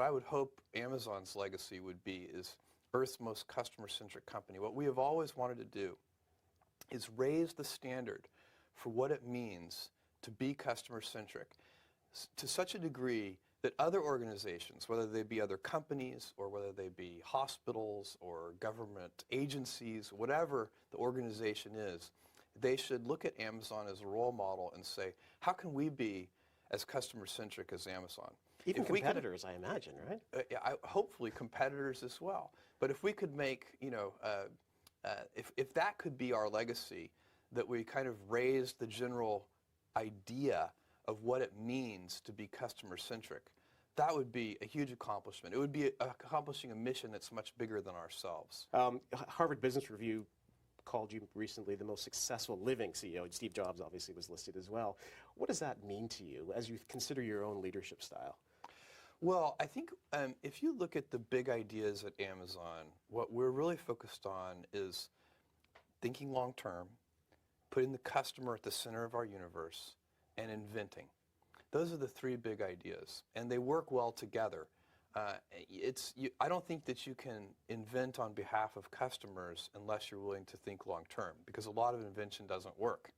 what I would hope Amazon's legacy would be is Earth's most customer-centric company. What we have always wanted to do is raise the standard for what it means to be customer-centric to such a degree that other organizations, whether they be other companies or whether they be hospitals or government agencies, whatever the organization is, they should look at Amazon as a role model and say, how can we be as customer-centric as Amazon? Even competitors, I imagine, right? Hopefully competitors as well. But if we could make, if that could be our legacy, that we kind of raise the general idea of what it means to be customer-centric, that would be a huge accomplishment. It would be accomplishing a mission that's much bigger than ourselves. Harvard Business Review called you recently the most successful living CEO. Steve Jobs obviously was listed as well. What does that mean to you as you consider your own leadership style? Well, I think if you look at the big ideas at Amazon, what we're really focused on is thinking long-term, putting the customer at the center of our universe, and inventing. Those are the three big ideas, and they work well together. I don't think that you can invent on behalf of customers unless you're willing to think long-term, because a lot of invention doesn't work.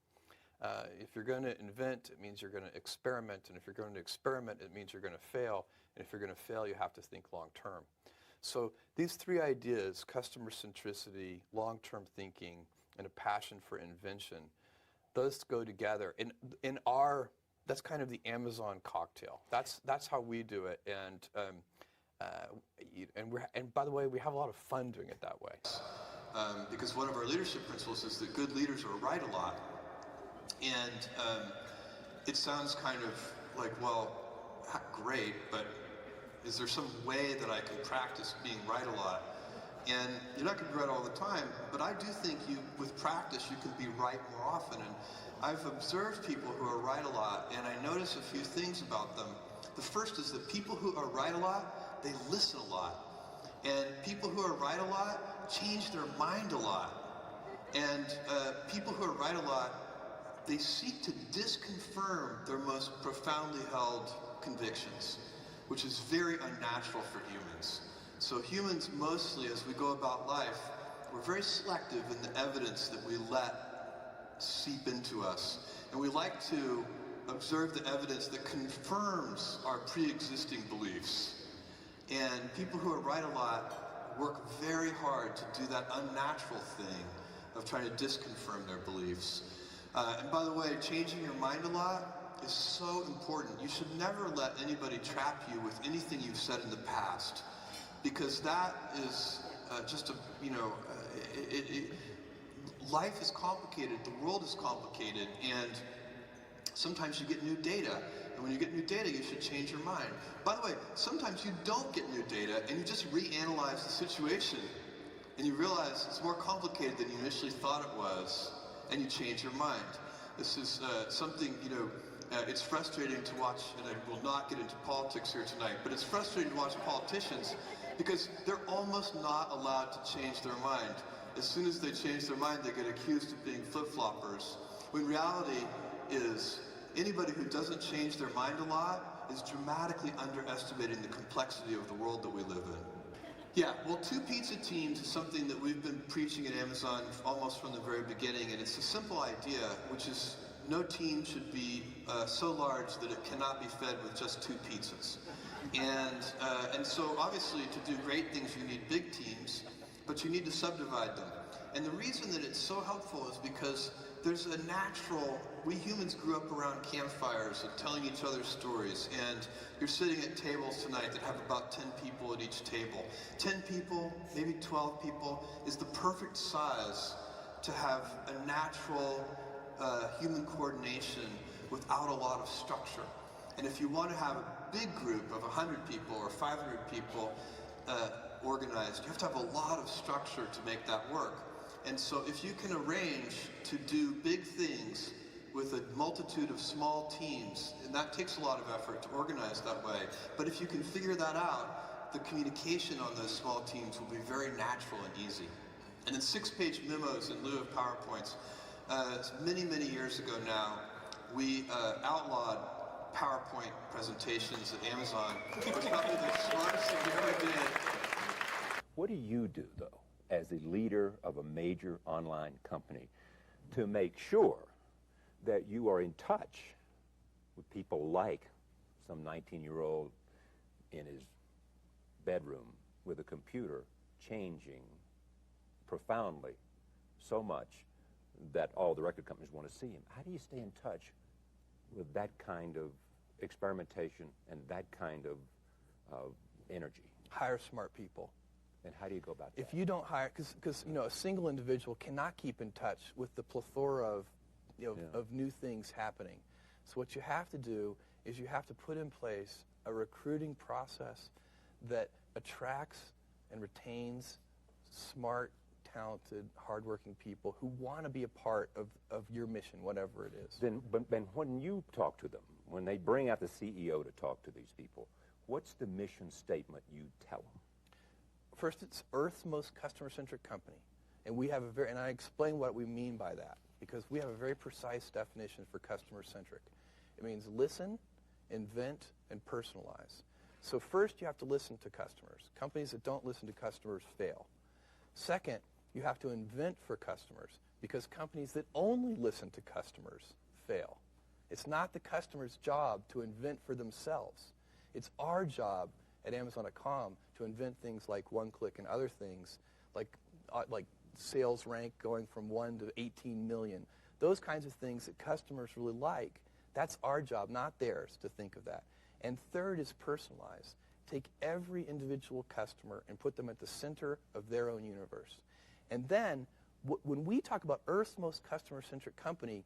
If you're going to invent, it means you're going to experiment, and if you're going to experiment, it means you're going to fail, and if you're going to fail, you have to think long-term. So these three ideas, customer centricity, long-term thinking, and a passion for invention, those go together. That's kind of the Amazon cocktail. That's how we do it, and by the way, we have a lot of fun doing it that way. Because one of our leadership principles is that good leaders are right a lot. And it sounds kind of like, well, great, but is there some way that I can practice being right a lot? And you're not going to be right all the time, but I do think with practice, you can be right more often. And I've observed people who are right a lot, and I notice a few things about them. The first is that people who are right a lot, they listen a lot. And people who are right a lot change their mind a lot. And people who are right a lot, they seek to disconfirm their most profoundly held convictions, which is very unnatural for humans. So humans mostly, as we go about life, we're very selective in the evidence that we let seep into us. And we like to observe the evidence that confirms our pre-existing beliefs. And people who are right a lot work very hard to do that unnatural thing of trying to disconfirm their beliefs. And by the way, changing your mind a lot is so important. You should never let anybody trap you with anything you've said in the past, because that is life is complicated, the world is complicated, and sometimes you get new data. And when you get new data, you should change your mind. By the way, sometimes you don't get new data, and you just reanalyze the situation, and you realize it's more complicated than you initially thought it was, and you change your mind. This is something, it's frustrating to watch, and I will not get into politics here tonight, but it's frustrating to watch politicians because they're almost not allowed to change their mind. As soon as they change their mind, they get accused of being flip-floppers. When reality is, anybody who doesn't change their mind a lot is dramatically underestimating the complexity of the world that we live in. Yeah, well, two pizza teams is something that we've been preaching at Amazon almost from the very beginning, and it's a simple idea, which is no team should be so large that it cannot be fed with just two pizzas. And so obviously to do great things you need big teams, but you need to subdivide them. And the reason that it's so helpful is because there's a natural, we humans grew up around campfires and telling each other stories, and you're sitting at tables tonight that have about 10 people at each table. 10 people, maybe 12 people, is the perfect size to have a natural human coordination without a lot of structure. And if you want to have a big group of 100 people or 500 people organized, you have to have a lot of structure to make that work. And so if you can arrange to do big things with a multitude of small teams, and that takes a lot of effort to organize that way, but if you can figure that out, the communication on those small teams will be very natural and easy. And then 6-page memos in lieu of PowerPoints. Many, many years ago now, we outlawed PowerPoint presentations at Amazon were probably the smartest thing we ever did. What do you do, though, as the leader of a major online company to make sure that you are in touch with people like some 19-year-old in his bedroom with a computer changing profoundly so much that all the record companies want to see him? How do you stay in touch with that kind of experimentation and that kind of energy? Hire smart people. And how do you go about that? If you don't hire, because a single individual cannot keep in touch with the plethora of of new things happening. So what you have to do is you have to put in place a recruiting process that attracts and retains smart, talented, hardworking people who want to be a part of your mission, whatever it is. Then, but when you talk to them, when they bring out the CEO to talk to these people, what's the mission statement you tell them? First, it's Earth's most customer-centric company. And we have and I explain what we mean by that, because we have a very precise definition for customer-centric. It means listen, invent, and personalize. So first, you have to listen to customers. Companies that don't listen to customers fail. Second, you have to invent for customers, because companies that only listen to customers fail. It's not the customer's job to invent for themselves. It's our job at Amazon.com to invent things like one-click and other things, like sales rank going from 1 to 18 million. Those kinds of things that customers really like, that's our job, not theirs, to think of that. And third is personalize. Take every individual customer and put them at the center of their own universe. And then, when we talk about Earth's most customer-centric company,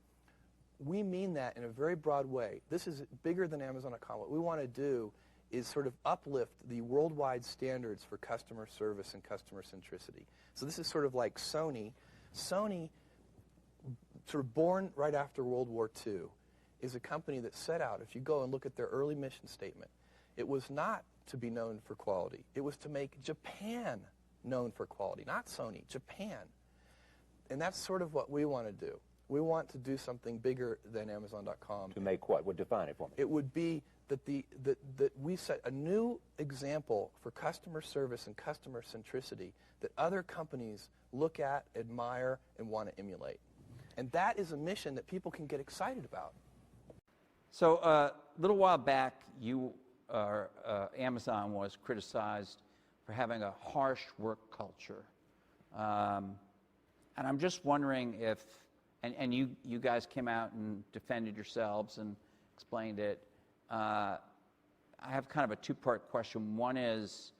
we mean that in a very broad way. This is bigger than Amazon.com. What we want to do is sort of uplift the worldwide standards for customer service and customer centricity. So this is sort of like Sony. Sony, sort of born right after World War II, is a company that set out, if you go and look at their early mission statement, it was not to be known for quality. It was to make Japan known for quality, not Sony, Japan. And that's sort of what we want to do. We want to do something bigger than Amazon.com. To make what? Well, define it for me. It would be that that we set a new example for customer service and customer centricity that other companies look at, admire, and want to emulate. And that is a mission that people can get excited about. So a little while back, Amazon was criticized for having a harsh work culture. And I'm just wondering if, and you guys came out and defended yourselves and explained it. I have kind of a two-part question. One is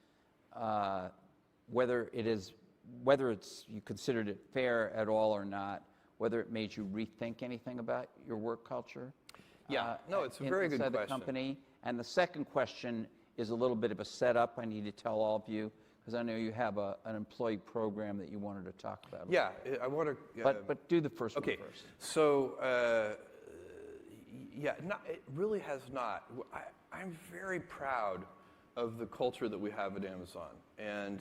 whether you considered it fair at all or not, whether it made you rethink anything about your work culture. Yeah, no, it's a very good question. The company. And the second question is a little bit of a setup I need to tell all of you, because I know you have an employee program that you wanted to talk about. Yeah, I want to... But do the first one first. So, yeah, it really has not. I'm very proud of the culture that we have at Amazon. And,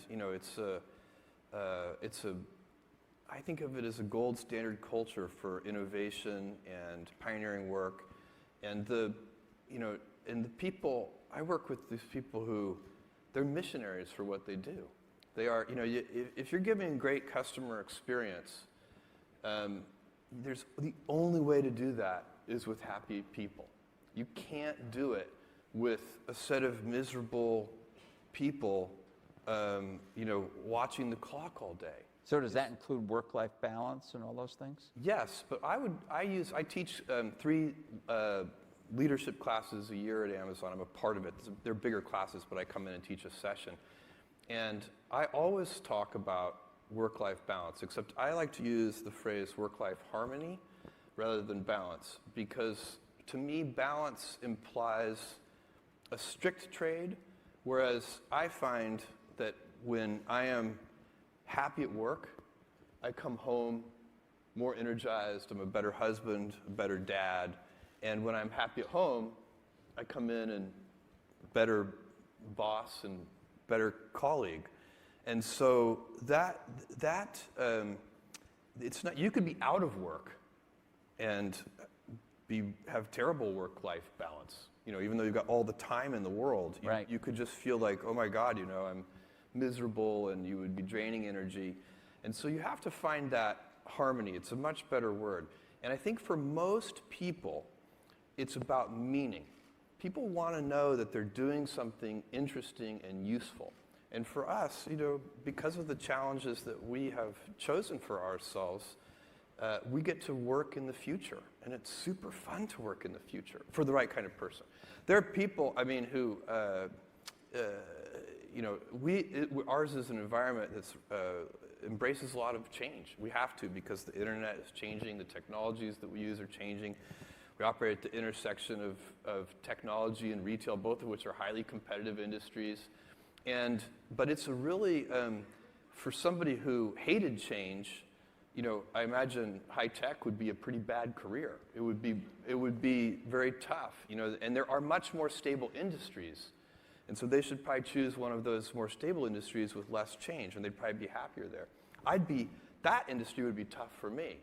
I think of it as a gold standard culture for innovation and pioneering work. And the people, I work with these people who, they're missionaries for what they do. They are, if you're giving great customer experience, the only way to do that is with happy people. You can't do it with a set of miserable people, watching the clock all day. So does that include work-life balance and all those things? Yes, but I teach 3 leadership classes a year at Amazon. I'm a part of it. They're bigger classes, but I come in and teach a session. And I always talk about work-life balance, except I like to use the phrase work-life harmony rather than balance, because to me, balance implies a strict trade, whereas I find that when I am happy at work, I come home more energized, I'm a better husband, a better dad, and when I'm happy at home, I come in and better boss and better colleague. And so it's not, you could be out of work and have terrible work-life balance. even though you've got all the time in the world, Right. you could just feel like, oh my God, I'm miserable, and you would be draining energy. And so you have to find that harmony. It's a much better word. And I think for most people, it's about meaning. People want to know that they're doing something interesting and useful. And for us, because of the challenges that we have chosen for ourselves, we get to work in the future. And it's super fun to work in the future for the right kind of person. There are people, who, ours is an environment that embraces a lot of change. We have to, because the internet is changing, the technologies that we use are changing. We operate at the intersection of technology and retail, both of which are highly competitive industries. But it's a really, for somebody who hated change, I imagine high tech would be a pretty bad career. It would be very tough, and there are much more stable industries. And so they should probably choose one of those more stable industries with less change, and they'd probably be happier there. That industry would be tough for me.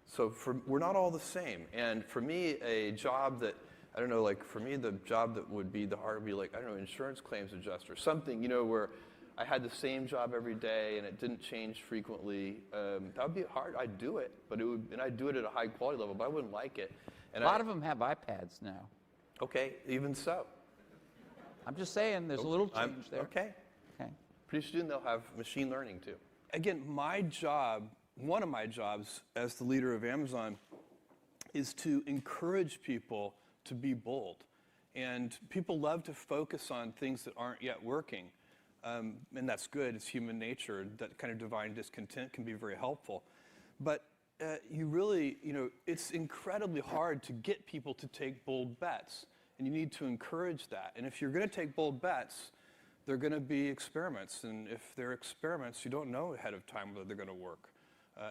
So we're not all the same. And for me, a job that, for me, the job that would be the hard would be insurance claims adjuster, something, where I had the same job every day and it didn't change frequently. That would be hard. I'd do it, and I'd do it at a high quality level, but I wouldn't like it. And a lot of them have iPads now. Okay, even so. I'm just saying, there's a little change there. Okay. Okay. Pretty soon they'll have machine learning too. Again, one of my jobs as the leader of Amazon is to encourage people to be bold. And people love to focus on things that aren't yet working. And that's good, it's human nature. That kind of divine discontent can be very helpful. But it's incredibly hard to get people to take bold bets. And you need to encourage that. And if you're going to take bold bets, they're going to be experiments. And if they're experiments, you don't know ahead of time whether they're going to work.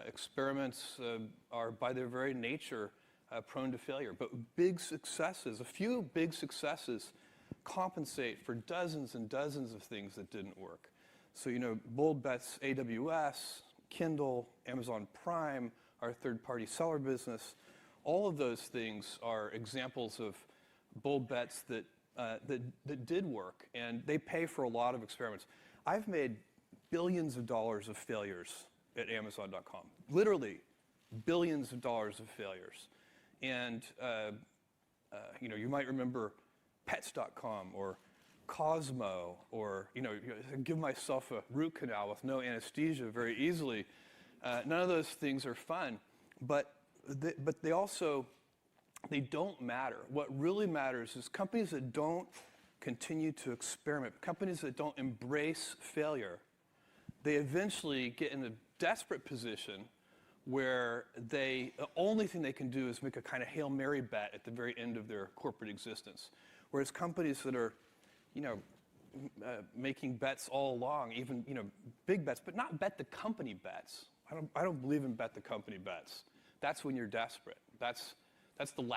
Experiments are, by their very nature, prone to failure. But a few big successes compensate for dozens and dozens of things that didn't work. So, bold bets, AWS, Kindle, Amazon Prime, our third-party seller business, all of those things are examples of bold bets that did work, and they pay for a lot of experiments. I've made billions of dollars of failures at Amazon.com, literally billions of dollars of failures. And you might remember Pets.com or Cosmo, or give myself a root canal with no anesthesia very easily. None of those things are fun, but they don't matter. What really matters is companies that don't continue to experiment, companies that don't embrace failure, they eventually get in a desperate position where the only thing they can do is make a kind of Hail Mary bet at the very end of their corporate existence. Whereas companies that are, making bets all along, even, big bets, but not bet the company bets. I don't believe in bet the company bets. That's when you're desperate. That's the